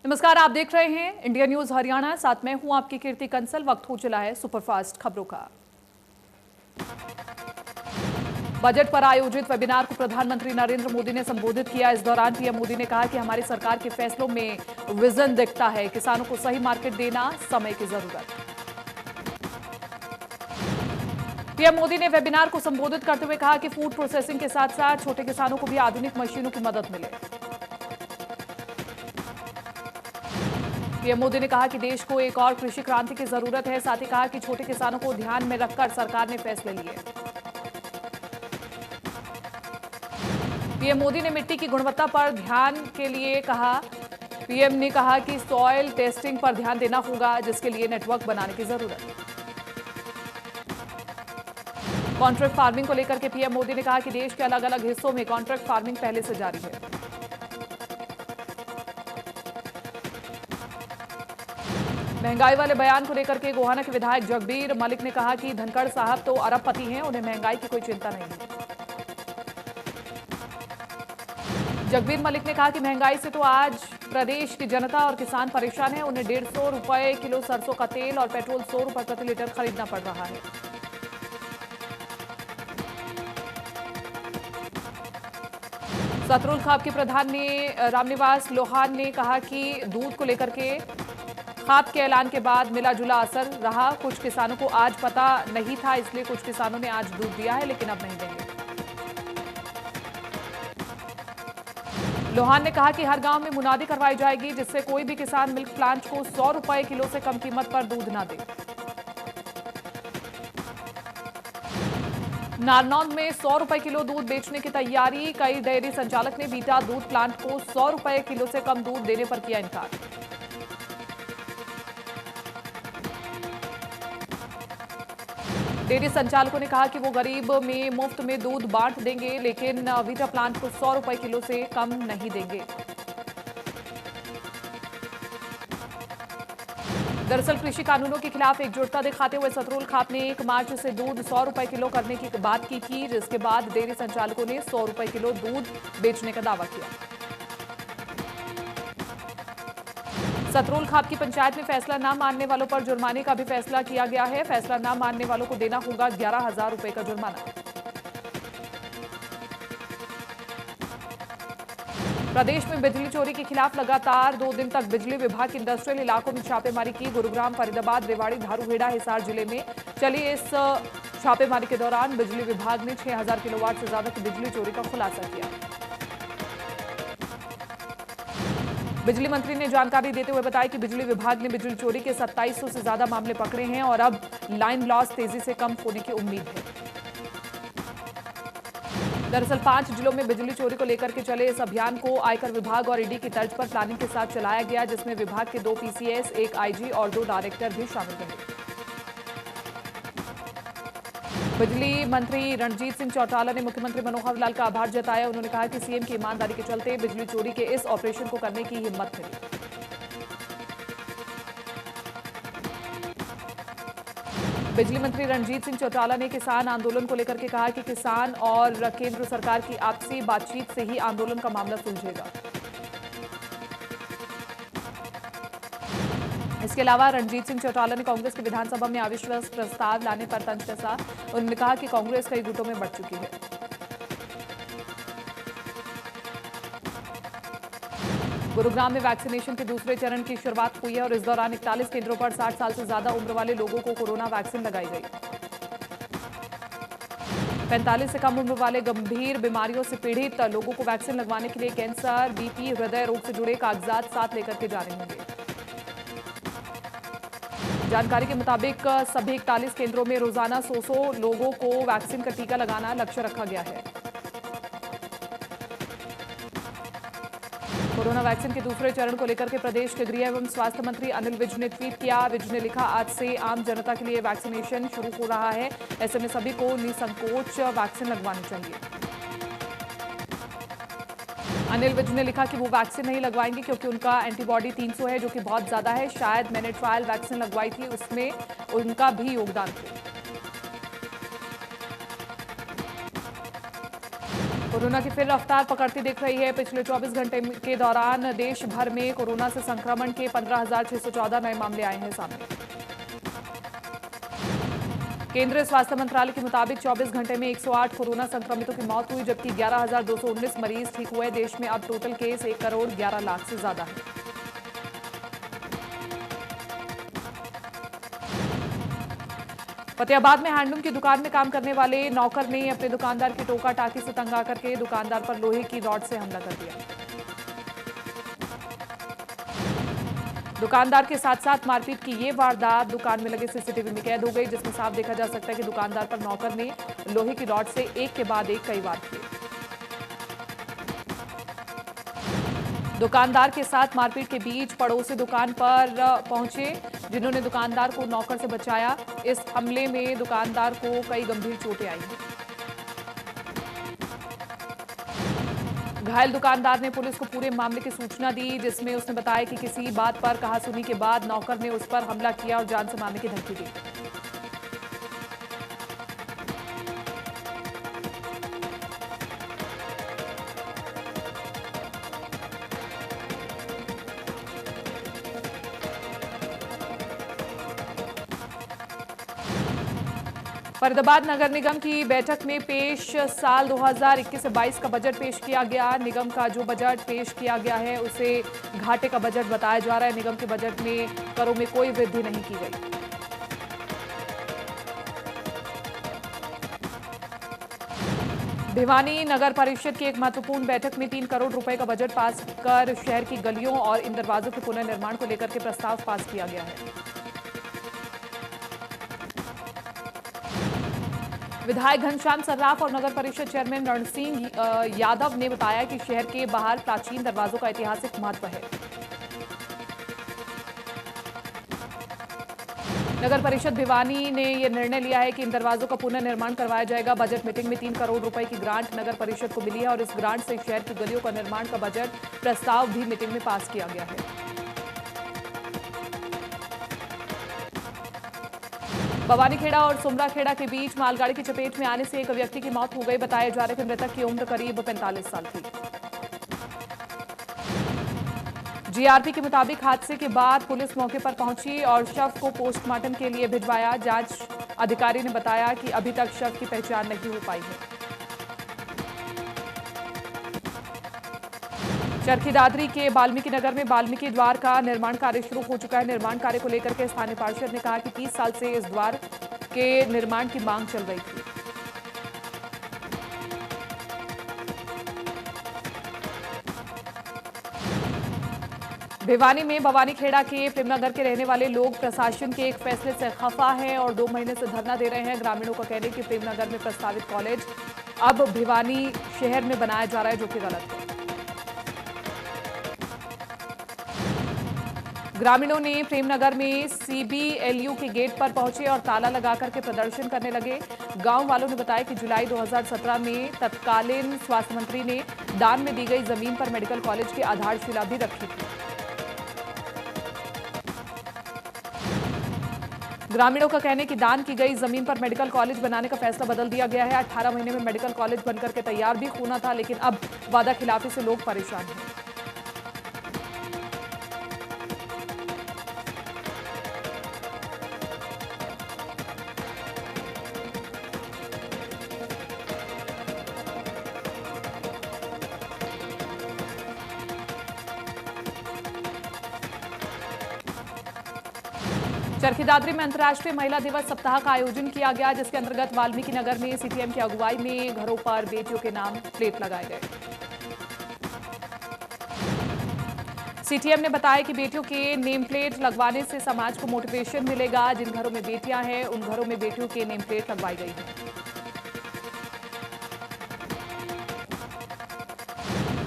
नमस्कार, आप देख रहे हैं इंडिया न्यूज हरियाणा। साथ में हूं आपकी कीर्ति कंसल। वक्त हो चला है सुपरफास्ट खबरों का। बजट पर आयोजित वेबिनार को प्रधानमंत्री नरेंद्र मोदी ने संबोधित किया। इस दौरान पीएम मोदी ने कहा कि हमारी सरकार के फैसलों में विजन दिखता है, किसानों को सही मार्केट देना समय की जरूरत। पीएम मोदी ने वेबिनार को संबोधित करते हुए कहा कि फूड प्रोसेसिंग के साथ साथ छोटे किसानों को भी आधुनिक मशीनों की मदद मिले। पीएम मोदी ने कहा कि देश को एक और कृषि क्रांति की जरूरत है। साथ ही कहा कि छोटे किसानों को ध्यान में रखकर सरकार ने फैसले लिए। पीएम मोदी ने मिट्टी की गुणवत्ता पर ध्यान के लिए कहा। पीएम ने कहा कि सॉइल टेस्टिंग पर ध्यान देना होगा, जिसके लिए नेटवर्क बनाने की जरूरत है। कॉन्ट्रैक्ट फार्मिंग को लेकर के पीएम मोदी ने कहा कि देश के अलग अलग हिस्सों में कॉन्ट्रैक्ट फार्मिंग पहले से जारी है। महंगाई वाले बयान को लेकर के गोहाना के विधायक जगबीर मलिक ने कहा कि धनखड़ साहब तो अरबपति हैं, उन्हें महंगाई की कोई चिंता नहीं है। जगबीर मलिक ने कहा कि महंगाई से तो आज प्रदेश की जनता और किसान परेशान है। उन्हें 150 रुपए किलो सरसों का तेल और पेट्रोल 100 रुपए प्रति लीटर खरीदना पड़ रहा है। सतरुल खाप के प्रधान ने रामनिवास लोहान ने कहा कि दूध को लेकर के खाप के ऐलान के बाद मिला जुला असर रहा। कुछ किसानों को आज पता नहीं था, इसलिए कुछ किसानों ने आज दूध दिया है, लेकिन अब नहीं देंगे। लोहान ने कहा कि हर गांव में मुनादी करवाई जाएगी, जिससे कोई भी किसान मिल्क प्लांट को 100 रुपए किलो से कम कीमत पर दूध ना दे। नारनौंद में 100 रुपए किलो दूध बेचने की तैयारी। कई डेयरी संचालक ने बीटा दूध प्लांट को 100 रुपए किलो से कम दूध देने पर किया इनकार। डेयरी संचालकों ने कहा कि वो गरीब में मुफ्त में दूध बांट देंगे, लेकिन वीटा प्लांट को 100 रुपए किलो से कम नहीं देंगे। दरअसल कृषि कानूनों के खिलाफ एकजुटता दिखाते हुए सतरुल खाप ने 1 मार्च से दूध 100 रुपए किलो करने की बात की थी, जिसके बाद डेयरी संचालकों ने 100 रुपए किलो दूध बेचने का दावा किया। सतरुल खाप की पंचायत में फैसला न मानने वालों पर जुर्माने का भी फैसला किया गया है। फैसला न मानने वालों को देना होगा 11,000 रुपए का जुर्माना। प्रदेश में बिजली चोरी के खिलाफ लगातार 2 दिन तक बिजली विभाग के इंडस्ट्रियल इलाकों में छापेमारी की। गुरुग्राम, फरीदाबाद, रेवाड़ी, धारूहेड़ा, हिसार जिले में चली इस छापेमारी के दौरान बिजली विभाग ने 6,000 किलोवाट से ज्यादा की बिजली चोरी का खुलासा किया। बिजली मंत्री ने जानकारी देते हुए बताया कि बिजली विभाग ने बिजली चोरी के 2700 से ज्यादा मामले पकड़े हैं और अब लाइन लॉस तेजी से कम होने की उम्मीद है। दरअसल 5 जिलों में बिजली चोरी को लेकर के चले इस अभियान को आयकर विभाग और ईडी की तर्ज पर प्लानिंग के साथ चलाया गया, जिसमें विभाग के 2 पीसीएस, 1 आईजी और 2 डायरेक्टर भी शामिल रहे। बिजली मंत्री रणजीत सिंह चौटाला ने मुख्यमंत्री मनोहर लाल का आभार जताया। उन्होंने कहा कि सीएम की ईमानदारी के चलते बिजली चोरी के इस ऑपरेशन को करने की हिम्मत मिली। बिजली मंत्री रणजीत सिंह चौटाला ने किसान आंदोलन को लेकर के कहा कि किसान और केंद्र सरकार की आपसी बातचीत से ही आंदोलन का मामला सुलझेगा। इसके अलावा रणजीत सिंह चौटाला ने कांग्रेस की विधानसभा में अविश्वास प्रस्ताव लाने पर तंज कसा। उन्होंने कहा कि कांग्रेस कई गुटों में बढ़ चुकी है। गुरुग्राम में वैक्सीनेशन के दूसरे चरण की शुरुआत हुई है और इस दौरान 41 केंद्रों पर 60 साल से ज्यादा उम्र वाले लोगों को कोरोना वैक्सीन लगाई गई। 45 से कम उम्र वाले गंभीर बीमारियों से पीड़ित लोगों को वैक्सीन लगवाने के लिए कैंसर, बीपी, हृदय रोग से जुड़े कागजात साथ लेकर के जाने होंगे। जानकारी के मुताबिक सभी 41 केंद्रों में रोजाना 100 लोगों को वैक्सीन का टीका लगाना लक्ष्य रखा गया है। कोरोना वैक्सीन के दूसरे चरण को लेकर के प्रदेश के गृह एवं स्वास्थ्य मंत्री अनिल विज ने ट्वीट किया। विज ने लिखा, आज से आम जनता के लिए वैक्सीनेशन शुरू हो रहा है। ऐसे में सभी को निसंकोच वैक्सीन लगवानी चाहिए। अनिल विज ने लिखा कि वो वैक्सीन नहीं लगवाएंगे क्योंकि उनका एंटीबॉडी 300 है, जो कि बहुत ज्यादा है। शायद मैंने ट्रायल वैक्सीन लगवाई थी, उसमें उनका भी योगदान था। कोरोना की फिर रफ्तार पकड़ती दिख रही है। पिछले 24 घंटे के दौरान देश भर में कोरोना से संक्रमण के 15,614 नए मामले आए हैं सामने। केंद्रीय स्वास्थ्य मंत्रालय के मुताबिक 24 घंटे में 108 कोरोना संक्रमितों की मौत हुई, जबकि 11,219 मरीज ठीक हुए। देश में अब टोटल केस 1 करोड़ 11 लाख से ज्यादा है। फतेहाबाद में हैंडलूम की दुकान में काम करने वाले नौकर ने अपने दुकानदार की टोका टाकी से तंग आकर के दुकानदार पर लोहे की रॉड से हमला कर दिया। दुकानदार के साथ साथ मारपीट की ये वारदात दुकान में लगे सीसीटीवी में कैद हो गई, जिसमें साफ देखा जा सकता है कि दुकानदार पर नौकर ने लोहे की रॉड से एक के बाद एक कई वार किए। दुकानदार के साथ मारपीट के बीच पड़ोसी दुकान पर पहुंचे, जिन्होंने दुकानदार को नौकर से बचाया। इस हमले में दुकानदार को कई गंभीर चोटें आई हैं। घायल दुकानदार ने पुलिस को पूरे मामले की सूचना दी, जिसमें उसने बताया कि किसी बात पर कहासुनी के बाद नौकर ने उस पर हमला किया और जान से मारने की धमकी दी। फरीदाबाद नगर निगम की बैठक में पेश साल 2021 से 22 का बजट पेश किया गया। निगम का जो बजट पेश किया गया है उसे घाटे का बजट बताया जा रहा है। निगम के बजट में करों में कोई वृद्धि नहीं की गई। भिवानी नगर परिषद की एक महत्वपूर्ण बैठक में 3 करोड़ रुपए का बजट पास कर शहर की गलियों और इन दरवाजों के पुनर्निर्माण को लेकर के प्रस्ताव पास किया गया है। विधायक घनश्याम सर्राफ और नगर परिषद चेयरमैन रण सिंह यादव ने बताया कि शहर के बाहर प्राचीन दरवाजों का ऐतिहासिक महत्व है। नगर परिषद भिवानी ने यह निर्णय लिया है कि इन दरवाजों का पुनर्निर्माण करवाया जाएगा। बजट मीटिंग में 3 करोड़ रुपए की ग्रांट नगर परिषद को मिली है और इस ग्रांट से शहर की गलियों का निर्माण का बजट प्रस्ताव भी मीटिंग में पास किया गया है। भवानीखेड़ा और सुमराखेड़ा के बीच मालगाड़ी की चपेट में आने से एक व्यक्ति की मौत हो गई। बताया जा रहा है कि मृतक की उम्र करीब 45 साल थी। जीआरपी के मुताबिक हादसे के बाद पुलिस मौके पर पहुंची और शव को पोस्टमार्टम के लिए भिजवाया। जांच अधिकारी ने बताया कि अभी तक शव की पहचान नहीं हो पाई है। चरखी दादरी के वाल्मीकि नगर में वाल्मीकि द्वार का निर्माण कार्य शुरू हो चुका है। निर्माण कार्य को लेकर के स्थानीय पार्षद ने कहा कि 30 साल से इस द्वार के निर्माण की मांग चल रही थी। भिवानी में भवानीखेड़ा के प्रेमनगर के रहने वाले लोग प्रशासन के एक फैसले से खफा हैं और 2 महीने से धरना दे रहे हैं। ग्रामीणों का कहना है कि प्रेमनगर में प्रस्तावित कॉलेज अब भिवानी शहर में बनाया जा रहा है, जो कि गलत है। ग्रामीणों ने प्रेमनगर में सीबीएलयू के गेट पर पहुंचे और ताला लगाकर के प्रदर्शन करने लगे। गांव वालों ने बताया कि जुलाई 2017 में तत्कालीन स्वास्थ्य मंत्री ने दान में दी गई जमीन पर मेडिकल कॉलेज की आधारशिला भी रखी थी। ग्रामीणों का कहना है कि दान की गई जमीन पर मेडिकल कॉलेज बनाने का फैसला बदल दिया गया है। 18 महीने में मेडिकल कॉलेज बनकर के तैयार भी होना था, लेकिन अब वादा खिलाफी से लोग परेशान हैं। चरखी दादरी में अंतर्राष्ट्रीय महिला दिवस सप्ताह का आयोजन किया गया, जिसके अंतर्गत वाल्मीकि नगर में सीपीएम की अगुवाई में घरों पर बेटियों के नाम प्लेट लगाए गए। सीटीएम ने बताया कि बेटियों के नेम प्लेट लगवाने से समाज को मोटिवेशन मिलेगा। जिन घरों में बेटियां हैं उन घरों में बेटियों के नेम प्लेट लगवाई गई है।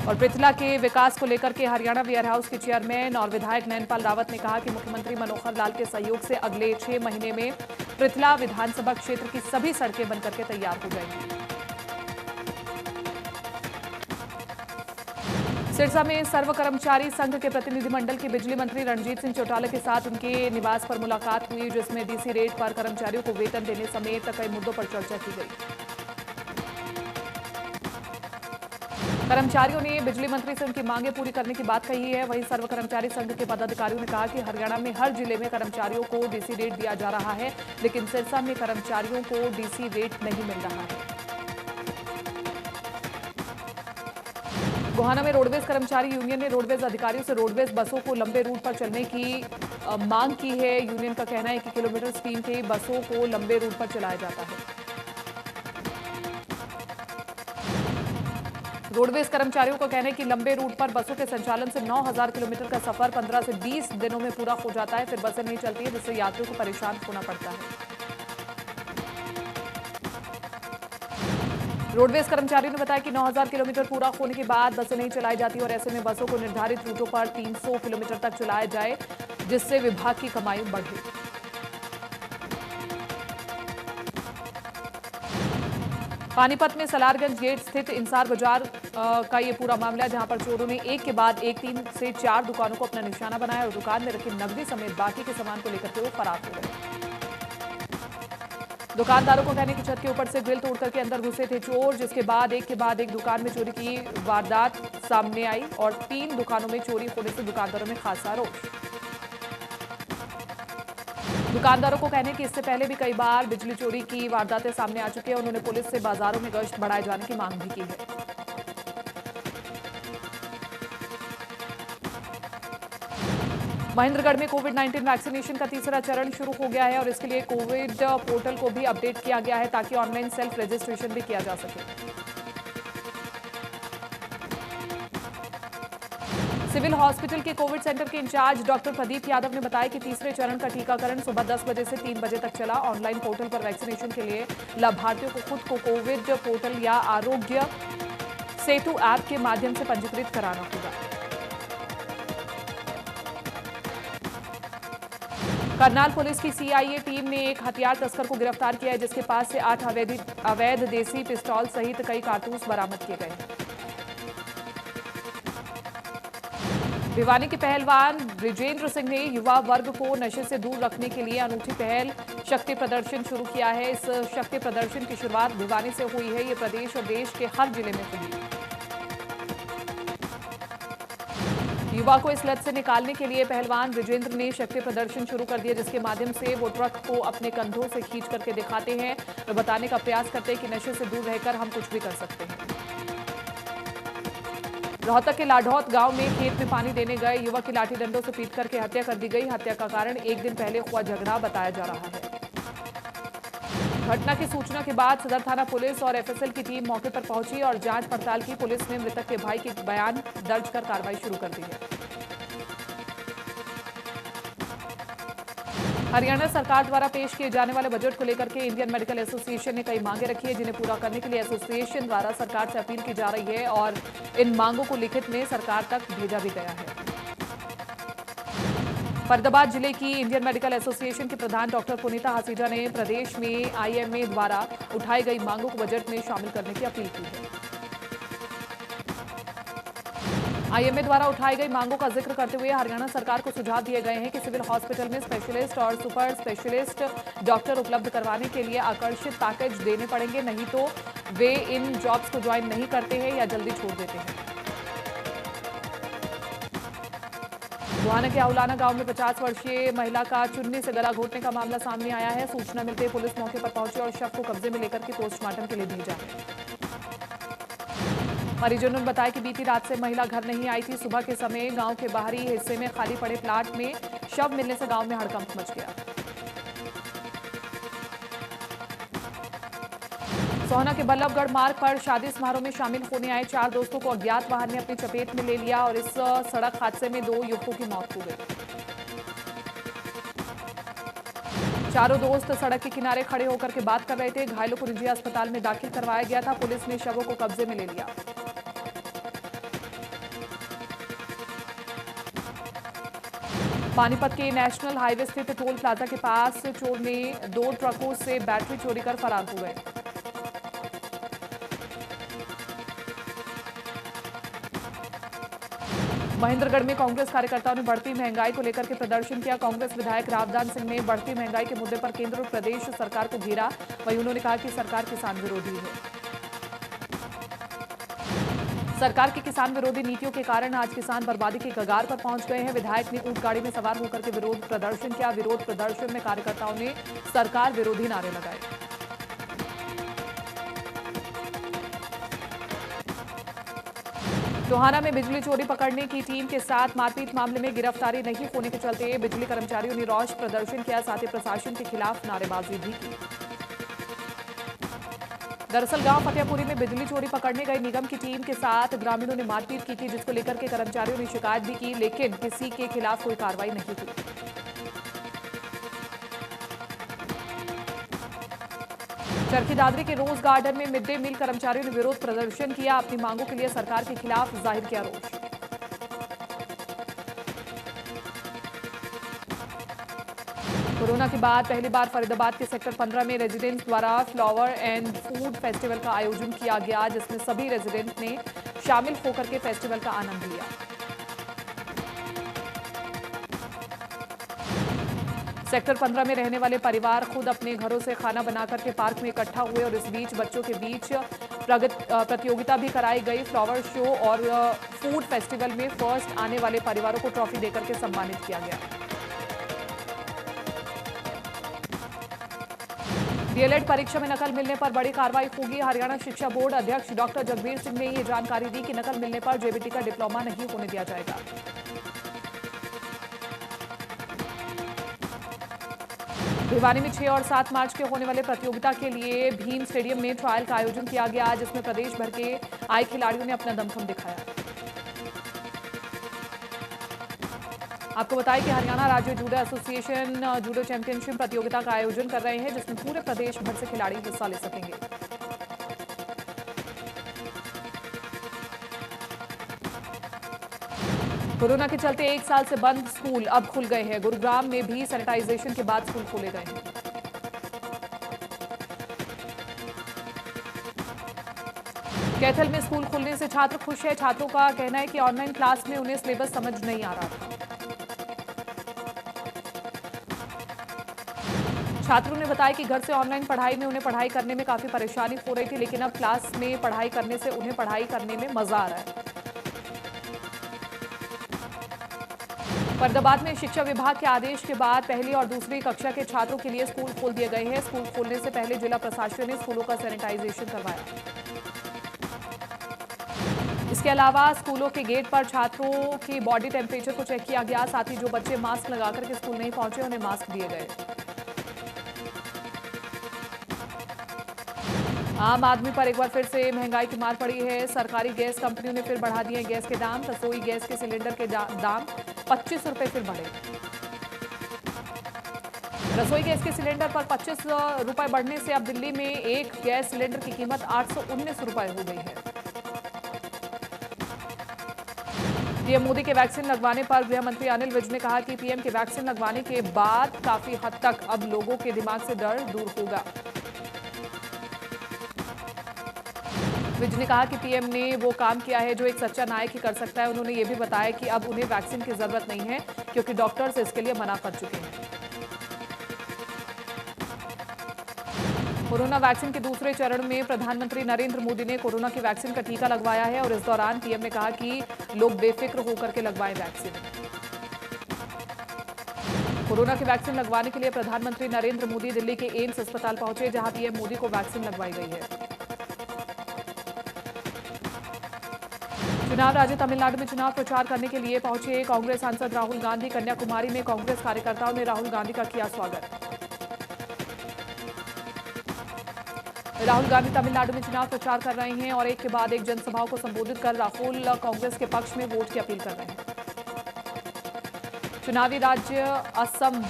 और पृथला के विकास को लेकर के हरियाणा वेयर हाउस के चेयरमैन और विधायक नयनपाल रावत ने कहा कि मुख्यमंत्री मनोहर लाल के सहयोग से अगले 6 महीने में पृथला विधानसभा क्षेत्र की सभी सड़कें बनकर के तैयार हो जाएंगी। सिरसा में सर्व कर्मचारी संघ के प्रतिनिधिमंडल की बिजली मंत्री रणजीत सिंह चौटाला के साथ उनके निवास पर मुलाकात हुई, जिसमें डीसी रेट पर कर्मचारियों को वेतन देने समेत कई मुद्दों पर चर्चा की गई। कर्मचारियों ने बिजली मंत्री से उनकी मांगे पूरी करने की बात कही है। वहीं सर्व कर्मचारी संघ के पदाधिकारियों ने कहा कि हरियाणा में हर जिले में कर्मचारियों को डीसी रेट दिया जा रहा है, लेकिन सिरसा में कर्मचारियों को डीसी रेट नहीं मिल रहा है। गोहाना में रोडवेज कर्मचारी यूनियन ने रोडवेज अधिकारियों से रोडवेज बसों को लंबे रूट पर चलने की मांग की है। यूनियन का कहना है कि किलोमीटर स्पीड के बसों को लंबे रूट पर चलाया जाता है। रोडवेज कर्मचारियों का कहना है कि लंबे रूट पर बसों के संचालन से 9,000 किलोमीटर का सफर 15 से 20 दिनों में पूरा हो जाता है। फिर बसें नहीं चलती है, जिससे यात्रियों को परेशान होना पड़ता है। रोडवेज कर्मचारियों ने बताया कि 9,000 किलोमीटर पूरा होने के बाद बसें नहीं चलाई जाती और ऐसे में बसों को निर्धारित रूटों पर 300 किलोमीटर तक चलाया जाए, जिससे विभाग की कमाई बढ़े। पानीपत में सलारगंज गेट स्थित इंसार बाजार का ये पूरा मामला है, जहां पर चोरों ने एक के बाद एक 3 से 4 दुकानों को अपना निशाना बनाया और दुकान में रखी नकदी समेत बाकी के सामान को लेकर के वो फरार हो गए। दुकानदारों को कहने की छत के ऊपर से ग्रिल तोड़ करके अंदर घुसे थे चोर, जिसके बाद एक दुकान में चोरी की वारदात सामने आई और 3 दुकानों में चोरी होने से दुकानदारों में खासा रोष। दुकानदारों को कहने कि इससे पहले भी कई बार बिजली चोरी की वारदातें सामने आ चुकी है। उन्होंने पुलिस से बाजारों में गश्त बढ़ाए जाने की मांग भी की है। महेंद्रगढ़ में कोविड-19 वैक्सीनेशन का तीसरा चरण शुरू हो गया है और इसके लिए कोविड पोर्टल को भी अपडेट किया गया है ताकि ऑनलाइन सेल्फ रजिस्ट्रेशन भी किया जा सके। सिविल हॉस्पिटल के कोविड सेंटर के इंचार्ज डॉक्टर प्रदीप यादव ने बताया कि तीसरे चरण का टीकाकरण सुबह 10 बजे से 3 बजे तक चला। ऑनलाइन पोर्टल पर वैक्सीनेशन के लिए लाभार्थियों को खुद को कोविड पोर्टल या आरोग्य सेतु ऐप के माध्यम से पंजीकृत कराना होगा। करनाल पुलिस की सीआईए टीम ने एक हथियार तस्कर को गिरफ्तार किया है, जिसके पास से 8 अवैध देसी पिस्तौल सहित कई कारतूस बरामद किए गए हैं। भिवानी के पहलवान ब्रिजेंद्र सिंह ने युवा वर्ग को नशे से दूर रखने के लिए अनूठी पहल शक्ति प्रदर्शन शुरू किया है। इस शक्ति प्रदर्शन की शुरुआत भिवानी से हुई है। ये प्रदेश और देश के हर जिले में हुई। युवा को इस लत से निकालने के लिए पहलवान ब्रिजेंद्र ने शक्ति प्रदर्शन शुरू कर दिया, जिसके माध्यम से वो ट्रक को अपने कंधों से खींच करके दिखाते हैं। वो बताने का प्रयास करते हैं कि नशे से दूर रहकर हम कुछ भी कर सकते हैं। रोहतक के लाढौत गांव में खेत में पानी देने गए युवक की लाठी डंडों से पीट करके हत्या कर दी गई। हत्या का कारण एक दिन पहले हुआ झगड़ा बताया जा रहा है। घटना की सूचना के बाद सदर थाना पुलिस और एफएसएल की टीम मौके पर पहुंची और जांच पड़ताल की। पुलिस ने मृतक के भाई के बयान दर्ज कर कार्रवाई शुरू कर दी है। हरियाणा सरकार द्वारा पेश किए जाने वाले बजट को लेकर के इंडियन मेडिकल एसोसिएशन ने कई मांगे रखी है, जिन्हें पूरा करने के लिए एसोसिएशन द्वारा सरकार से अपील की जा रही है और इन मांगों को लिखित में सरकार तक भेजा भी गया है। फरीदाबाद जिले की इंडियन मेडिकल एसोसिएशन के प्रधान डॉक्टर पुनीता हसीजा ने प्रदेश में आईएमए द्वारा उठाई गई मांगों को बजट में शामिल करने की अपील की है। आईएमए द्वारा उठाई गई मांगों का जिक्र करते हुए हरियाणा सरकार को सुझाव दिए गए हैं कि सिविल हॉस्पिटल में स्पेशलिस्ट और सुपर स्पेशलिस्ट डॉक्टर उपलब्ध करवाने के लिए आकर्षित पैकेज देने पड़ेंगे, नहीं तो वे इन जॉब्स को ज्वाइन नहीं करते हैं या जल्दी छोड़ देते हैं। गोहाना के औलाना गांव में 50 वर्षीय महिला का चुन्नी से गला घोटने का मामला सामने आया है। सूचना मिलते ही पुलिस मौके पर पहुंची और शव को कब्जे में लेकर के पोस्टमार्टम के लिए भेजा है। परिजनों ने बताया कि बीती रात से महिला घर नहीं आई थी। सुबह के समय गांव के बाहरी हिस्से में खाली पड़े प्लाट में शव मिलने से गांव में हड़कंप मच गया। सोहना के बल्लभगढ़ मार्ग पर शादी समारोह में शामिल होने आए 4 दोस्तों को अज्ञात वाहन ने अपनी चपेट में ले लिया और इस सड़क हादसे में 2 युवकों की मौत हो गई। चारों दोस्त सड़क के किनारे खड़े होकर के बात कर रहे थे। घायलों को निजी अस्पताल में दाखिल करवाया गया था। पुलिस ने शवों को कब्जे में ले लिया। पानीपत के नेशनल हाईवे स्थित टोल प्लाजा के पास चोर ने 2 ट्रकों से बैटरी चोरी कर फरार हो गए। महेंद्रगढ़ में कांग्रेस कार्यकर्ताओं ने बढ़ती महंगाई को लेकर के प्रदर्शन किया। कांग्रेस विधायक रावदान सिंह ने बढ़ती महंगाई के मुद्दे पर केंद्र और प्रदेश सरकार को घेरा। वहीं उन्होंने कहा कि सरकार किसान विरोधी है। सरकार की किसान विरोधी नीतियों के कारण आज किसान बर्बादी के कगार पर पहुंच गए हैं। विधायक ने ऊंट गाड़ी में सवार होकर के विरोध प्रदर्शन किया। विरोध प्रदर्शन में कार्यकर्ताओं ने सरकार विरोधी नारे लगाए। टोहाना में बिजली चोरी पकड़ने की टीम के साथ मारपीट मामले में गिरफ्तारी नहीं होने के चलते बिजली कर्मचारियों ने रोष प्रदर्शन किया, साथ ही प्रशासन के खिलाफ नारेबाजी भी की। दरअसल गांव फतेहपुरी में बिजली चोरी पकड़ने गई निगम की टीम के साथ ग्रामीणों ने मारपीट की थी, जिसको लेकर के कर्मचारियों ने शिकायत भी की, लेकिन किसी के खिलाफ कोई कार्रवाई नहीं हुई। चरखी दादरी के रोज गार्डन में मिड डे मील कर्मचारियों ने विरोध प्रदर्शन किया। अपनी मांगों के लिए सरकार के खिलाफ जाहिर किया रोष। कोरोना के बाद पहली बार फरीदाबाद के सेक्टर 15 में रेजिडेंट्स द्वारा फ्लावर एंड फूड फेस्टिवल का आयोजन किया गया, जिसमें सभी रेजिडेंट ने शामिल होकर के फेस्टिवल का आनंद लिया। सेक्टर 15 में रहने वाले परिवार खुद अपने घरों से खाना बनाकर के पार्क में इकट्ठा हुए और इस बीच बच्चों के बीच प्रतियोगिता भी कराई गई। फ्लावर शो और फूड फेस्टिवल में फर्स्ट आने वाले परिवारों को ट्रॉफी देकर के सम्मानित किया गया। डीएलएड परीक्षा में नकल मिलने पर बड़ी कार्रवाई होगी। हरियाणा शिक्षा बोर्ड अध्यक्ष डॉक्टर जगबीर सिंह ने ये जानकारी दी कि नकल मिलने पर जेबीटी का डिप्लोमा नहीं होने दिया जाएगा। भिवानी में 6 और 7 मार्च के होने वाले प्रतियोगिता के लिए भीम स्टेडियम में ट्रायल का आयोजन किया गया, जिसमें प्रदेश भर के आए खिलाड़ियों ने अपना दमखम दिखाया। आपको बताएं कि हरियाणा राज्य जूडो एसोसिएशन जूडो चैंपियनशिप प्रतियोगिता का आयोजन कर रहे हैं, जिसमें पूरे प्रदेश भर से खिलाड़ी हिस्सा ले सकेंगे। कोरोना के चलते 1 साल से बंद स्कूल अब खुल गए हैं। गुरुग्राम में भी सैनिटाइजेशन के बाद स्कूल खोले गए हैं। कैथल में स्कूल खुलने से छात्र खुश है। छात्रों का कहना है कि ऑनलाइन क्लास में उन्हें सिलेबस समझ नहीं आ रहा था। छात्रों ने बताया कि घर से ऑनलाइन पढ़ाई में उन्हें पढ़ाई करने में काफी परेशानी हो रही थी, लेकिन अब क्लास में पढ़ाई करने से उन्हें पढ़ाई करने में मजा आ रहा है। फरीदाबाद में शिक्षा विभाग के आदेश के बाद पहली और दूसरी कक्षा के छात्रों के लिए स्कूल खोल दिए गए हैं। स्कूल खोलने से पहले जिला प्रशासन ने स्कूलों का सैनिटाइजेशन करवाया। इसके अलावा स्कूलों के गेट पर छात्रों की बॉडी टेम्परेचर को चेक किया गया। साथ ही जो बच्चे मास्क लगाकर के स्कूल नहीं पहुंचे उन्हें मास्क दिए गए। आम आदमी पर एक बार फिर से महंगाई की मार पड़ी है। सरकारी गैस कंपनियों ने फिर बढ़ा दिए गैस के दाम। रसोई गैस के सिलेंडर के दाम 25 रुपए फिर बढ़े। रसोई गैस के सिलेंडर पर 25 रुपए बढ़ने से अब दिल्ली में एक गैस सिलेंडर की कीमत 819 रुपए हो गई है। पीएम मोदी के वैक्सीन लगवाने पर गृह मंत्री अनिल विज ने कहा कि पीएम के वैक्सीन लगवाने के बाद काफी हद तक अब लोगों के दिमाग से डर दूर होगा। विज ने कहा कि पीएम ने वो काम किया है जो एक सच्चा नायक ही कर सकता है। उन्होंने ये भी बताया कि अब उन्हें वैक्सीन की जरूरत नहीं है, क्योंकि डॉक्टर्स इसके लिए मना कर चुके हैं। कोरोना वैक्सीन के दूसरे चरण में प्रधानमंत्री नरेंद्र मोदी ने कोरोना की वैक्सीन का टीका लगवाया है और इस दौरान पीएम ने कहा कि लोग बेफिक्र होकर के लगवाएं वैक्सीन। कोरोना की वैक्सीन लगवाने के लिए प्रधानमंत्री नरेंद्र मोदी दिल्ली के एम्स अस्पताल पहुंचे, जहां पीएम मोदी को वैक्सीन लगवाई गई है। चुनाव राज्य तमिलनाडु में चुनाव प्रचार करने के लिए पहुंचे कांग्रेस सांसद राहुल गांधी। कन्याकुमारी में कांग्रेस कार्यकर्ताओं ने राहुल गांधी का किया स्वागत। राहुल गांधी तमिलनाडु में चुनाव प्रचार कर रहे हैं और एक के बाद एक जनसभाओं को संबोधित कर राहुल कांग्रेस के पक्ष में वोट की अपील कर रहे हैं। चुनावी राज्य असम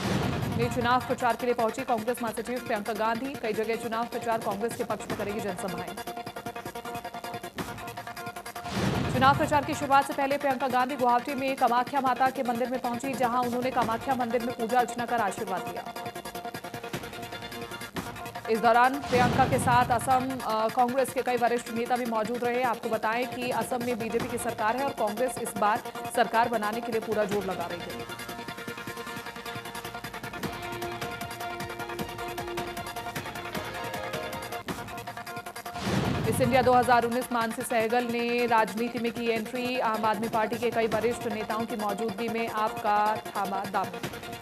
में चुनाव प्रचार के लिए पहुंची कांग्रेस महासचिव प्रियंका गांधी। कई जगह चुनाव प्रचार कांग्रेस के पक्ष में करेगी जनसभाएं। चुनाव प्रचार की शुरुआत से पहले प्रियंका गांधी गुवाहाटी में कामाख्या माता के मंदिर में पहुंची, जहां उन्होंने कामाख्या मंदिर में पूजा अर्चना कर आशीर्वाद दिया। इस दौरान प्रियंका के साथ असम कांग्रेस के कई वरिष्ठ नेता भी मौजूद रहे। आपको बताएं कि असम में बीजेपी की सरकार है और कांग्रेस इस बार सरकार बनाने के लिए पूरा जोर लगा रही है। इससे मिस इंडिया 2019 मानसी सहगल ने राजनीति में की एंट्री। आम आदमी पार्टी के कई वरिष्ठ नेताओं की मौजूदगी में आपका थामा दामन।